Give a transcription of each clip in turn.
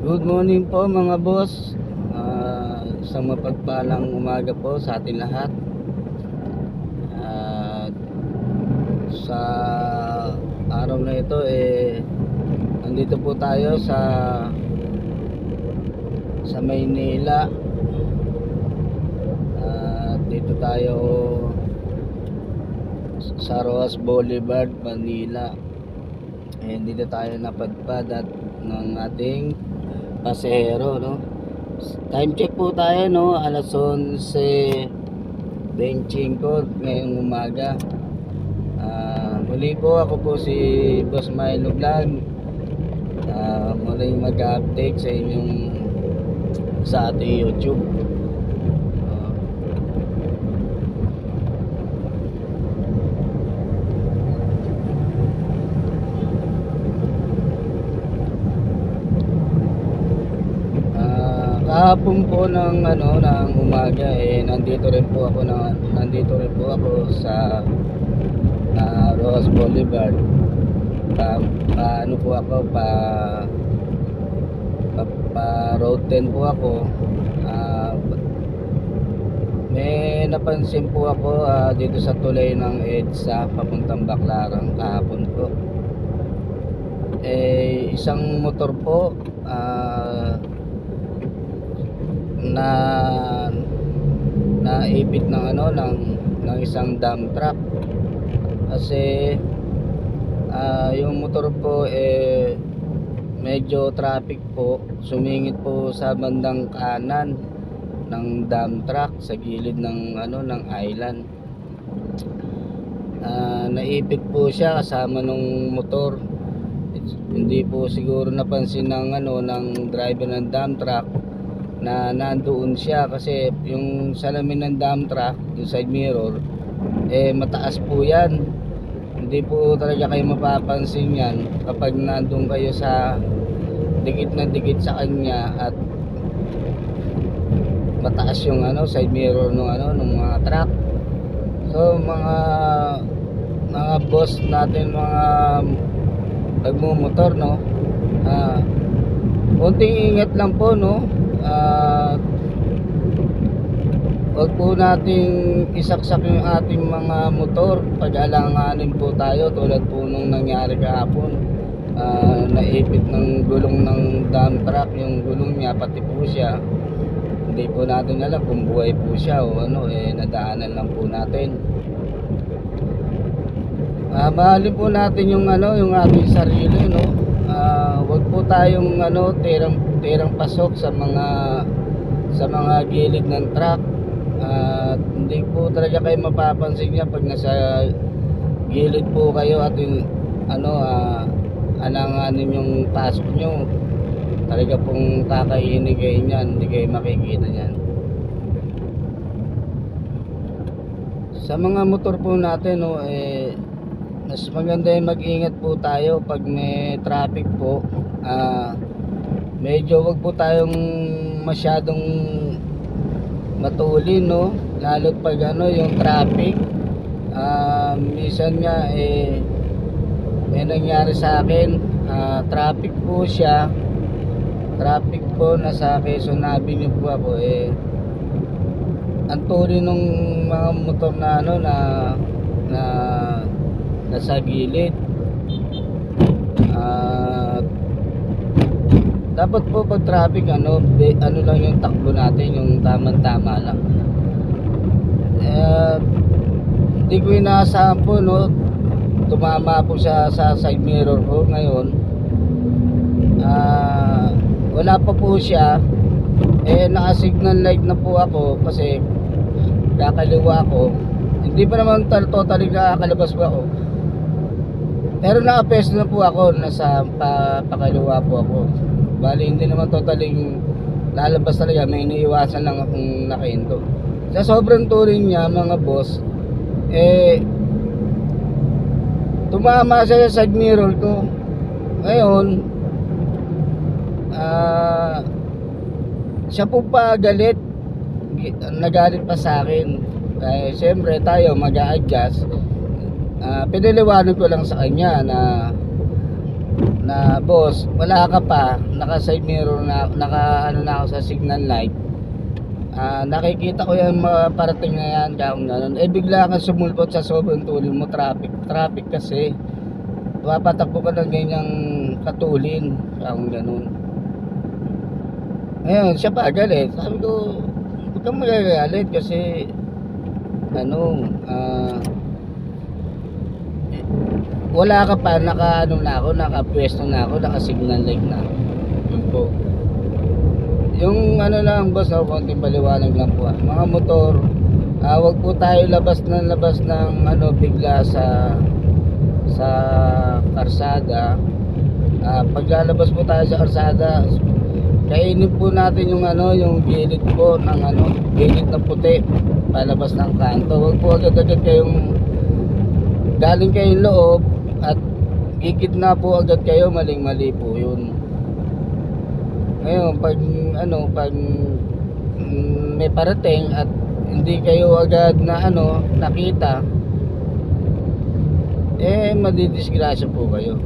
Good morning po mga boss. Isang mapagpalang umaga po sa ating lahat. At sa araw na ito andito po tayo sa Maynila. At dito tayo sa Roxas Boulevard, Manila. Dito tayo napadpad at ng ating pasahero, no? Time check po tayo, no? Alas 11:25 ngayong umaga. Muli po, ako po si Boss Milo Vlog. Muling mag-update sa inyong sa ating YouTube. Kahapon po ng umaga nandito rin po ako sa Roxas Boulevard. Paano po ako pa road 10 po ako. May napansin po ako dito sa tulay ng EDSA papuntang Baclaran kahapon po. Isang motor po naipit ng isang dump truck kasi yung motor po medyo traffic po, sumingit po sa bandang kanan ng dump truck sa gilid ng island. Naipit po siya kasama nung motor. Hindi po siguro napansin ng driver ng dump truck na nandoon siya kasi yung salamin ng dump truck, yung side mirror, mataas po yan. Hindi po talaga kayo mapapansin yan kapag nandoon kayo sa dikit na dikit sa kanya at mataas yung side mirror ng mga truck. So mga boss natin, mga nagmumotor, no, konting ingat lang po, no. Huwag po nating isaksak yung ating mga motor pag-alanganin po tayo tulad po nung nangyari kahapon. Naipit ng gulong ng dump truck yung gulong niya, pati po siya. Hindi po natin alam kung buhay po siya o nadaanan lang po natin. Mahalin po natin yung ating sarili, no. Huwag po tayong tirang pasok sa mga gilid ng truck. Hindi po talaga kayo mapapansin niya pag nasa gilid po kayo at alanganin yung pasok nyo. Talaga pong kakainin kayo niyan, hindi kayo makikita niyan. Sa mga motor po natin, no, mas maganda yung mag-ingat po tayo pag may traffic po. Medyo wag po tayong masyadong matulin, no, lalo pag yung traffic. Minsan nga may nangyari sa akin, traffic po siya, traffic po, nasa Quezon Avenue po ako. Ang tuloy nung mga motor na nasa gilid. Dapat po pag traffic lang yung takbo natin, yung tamang-tama lang. Hindi ko inaasahan po, no, tumama po siya sa side mirror ko ngayon. Wala pa po siya, naka-signal light na po ako kasi kakaliwa ako. Hindi pa naman totally nakakalabas po ako, pero naka-pwesto na po ako, nasa pakaliwa po ako. Bali hindi naman totaling lalabas talaga, may iniiwasan lang akong nakahinto. Sa sobrang turing niya, mga boss, tumama siya sa side mirror ko. Ngayon siya po pa galit, nagalit pa sa akin. Siyempre tayo mag-a-adjust. Pinaliwanag ko lang sa kanya na na boss, wala ka pa, naka side mirror na, naka ano na ako sa signal light. Nakikita ko yung mga parating na yan, kung ganun. Bigla kang sumulpot sa sobrang tulin mo, traffic kasi. Papatakbo ka ng ganyang katulin, kung ganun. Ngayon, siya pa galit. Sabi ko, huwag kang magagalit kasi wala ka pa, nakapwesto na ako, naka-signal light na ako. Yun po. Yung lang boss, konting paliwanag lang po. Mga motor, wag po tayo labas ng bigla sa karsada. Paglalabas po tayo sa karsada, kainin po natin yung gilid po ng gilid na puti palabas ng kanto. Wag po agad-agad kayong galing kayong loob at gigitna po agad kayo, maling-mali po yun. Ngayon, pag may parating at hindi kayo agad na nakita, madidisgrasya po kayo.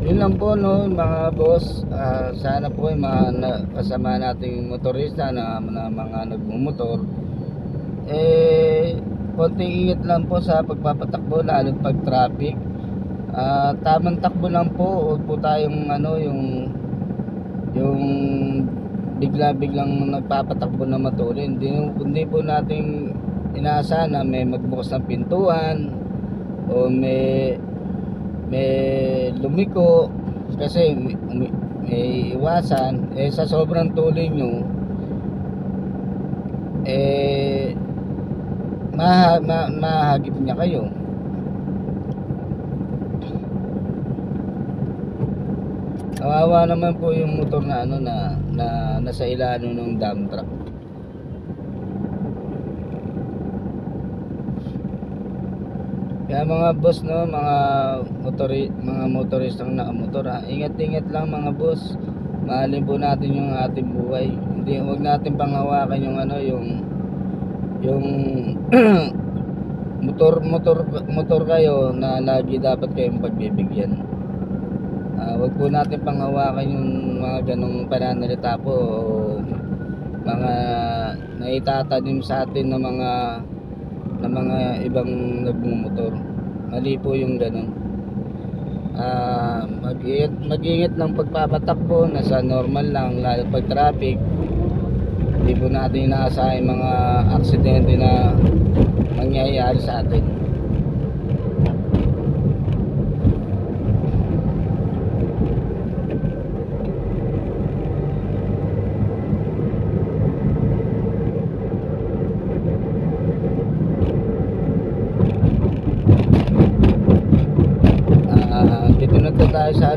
Yun lang po mga boss. Sana po yung mga kasama nating motorista na mga nagmumotor, konting ingat lang po sa pagpapatakbo, lalo pag traffic. Tamang takbo lang po, huwag po tayong yung biglang nagpapatakbo na matulin. Hindi po natin inaasahan na may magbukas ng pintuan o may lumiko, kasi may iwasan. Sa sobrang tuloy nyo, mahagip niya kayo. Kawawa naman po yung motor na nasa ilalim ng dump truck. Kaya mga boss mga motoristang nakamotor, ingat-ingat lang mga boss. Mahalin po natin yung ating buhay. Huwag natin panghawakan yung motor kayo na lagi dapat kayong pagbibigyan. Huwag po natin panghawakan yung mga ganong pananalita po o mga naitatanim sa atin ng mga ibang nagmumotor. Mali po yung ganon. Mag-ingat ng pagpapatakbo, nasa normal lang, lalo pag traffic. Hindi po natin inaasahan yung mga aksidente na mangyayari sa atin. Dito na tayo sa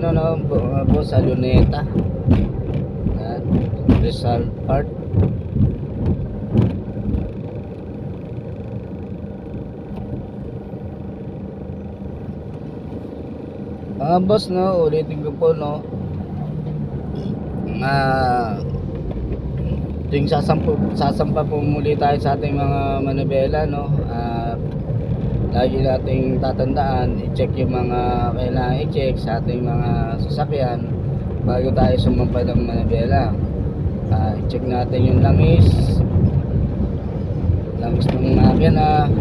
boss, sa Luneta, Rizal Park. Mga boss ulitin ko po tuwing sasampa po muli tayo sa ating mga manibela lagi nating tatandaan, i-check yung mga kailangan i-check sa ating mga sasakyan bago tayo sumampa ng manibela. I-check natin yung langis ng makina,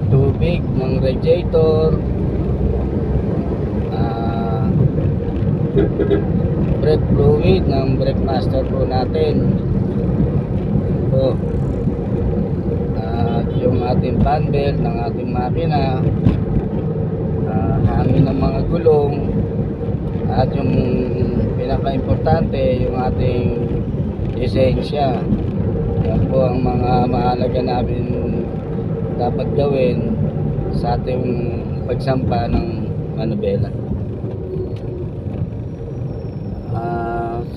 tubig ng radiator, brake fluid ng brake master po natin po, yung ating fan belt ng ating makina, hangin ng mga gulong, at yung pinaka-importante yung ating lisensya. Yan po ang mga mahalaga namin dapat gawin sa ating pagsampa ng manibela.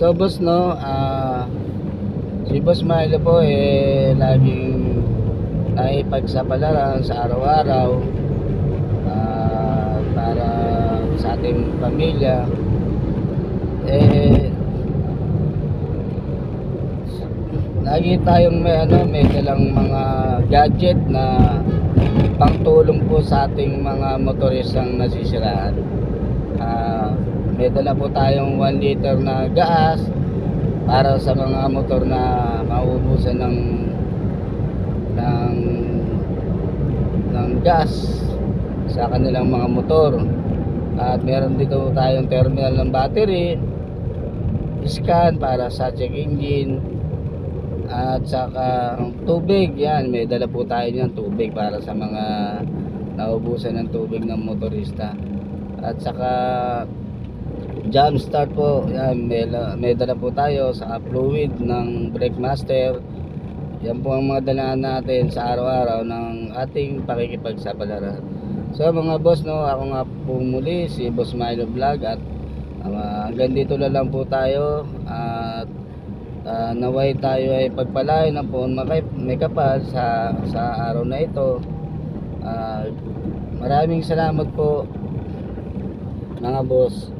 So boss si Boss Milo po laging nakipagsapalaran sa araw-araw para sa ating pamilya. Lagi tayong may dalang mga gadget na pangtulong po sa ating mga motoristang nasisiraan. May dala po tayong 1 liter na gas para sa mga motor na mauubusan ng ng gas sa kanilang mga motor. At meron dito tayong terminal ng battery, scan para sa check engine, at saka tubig. Yan, may dala po tayo ng tubig para sa mga naubusan ng tubig ng motorista. At saka jam start po. Yan, may dala po tayo sa fluid ng brake master. Yan po ang mga dala natin sa araw-araw ng ating pakikipagsapalaran. So mga boss, no, ako nga po muli si Boss Milo Vlog, at hanggang dito na lang po tayo. At naway tayo ay pagpalain ng poon may kapal sa araw na ito. Maraming salamat po mga boss.